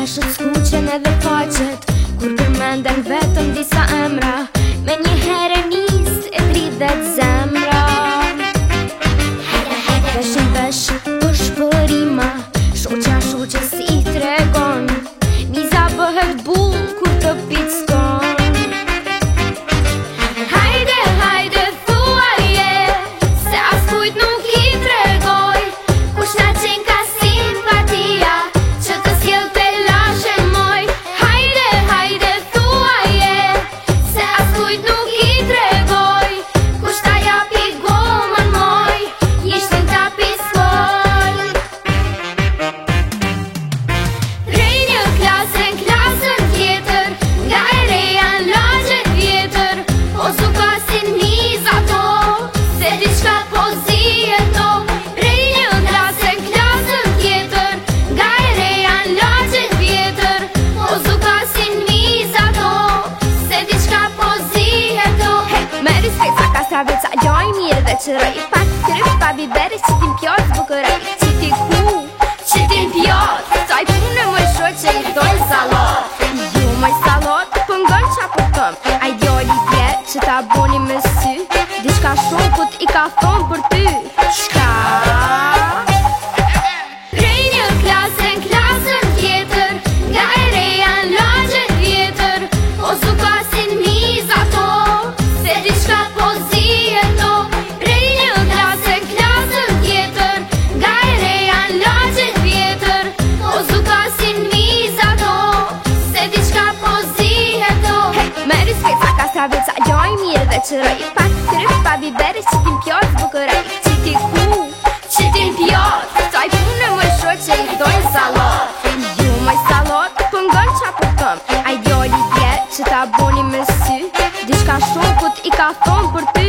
Veshët s'kuqen edhe faqet kur përmenden vetëm disa emra. Me një herë nis e dridhet zemra. Veshin vesh për shpërima, shoqja si i tregon. Miza bëhet bull kur të pickon. Hajde, hajde, thuaje, se as kujt nuk i tregoj. Kush na qen ka simpatia, që të sjell te lashe moj. Hajde, hajde, thuaje, se as kujt nuk i tregoj. Kush ta japi gomën moj, ishtin ta piskoj. Prej një klasën tjetër, nga e reja në lagjet vjetër, o zukasin miz ato, se diçka po ziheto. Prej një klasën tjetër, nga e reja në lagjet vjetër, o zukasin miz ato, se diçka po ziheto. Me rispekt sa kastrave ca gjoj mirë dhe qëroj, pak kryp pa biberi që t'im pjot zbukëroj. Që ti ku, që t'im pjot, saj punë më shoqe i dojnë salot. Ju moj salot, pëngon qa për këm, a i djoli dje që ta boni me sy, diçka shumë put i ka thonë për ty. Shka? Prej një klasën tjetër, nga e reja në lagjet vjetër, o zukasin miz ato, se diçka po ziheto. Prej një klasën tjetër, nga e reja në lagjet vjetër, o zukasin miz ato, se diçka po ziheto. Me rispekt sa kastrave ca gjoj mirë dhe qëroj, pak kryp pa biberi që t'im pjot zbukëroj. Që ti ku, që t'im pjot, saj punë më shoqe i dojnë salot. Ju moj salot, pëngon qa për këm, a i djoli dje që ta boni me sy, diçka shumë put i ka thonë për ty.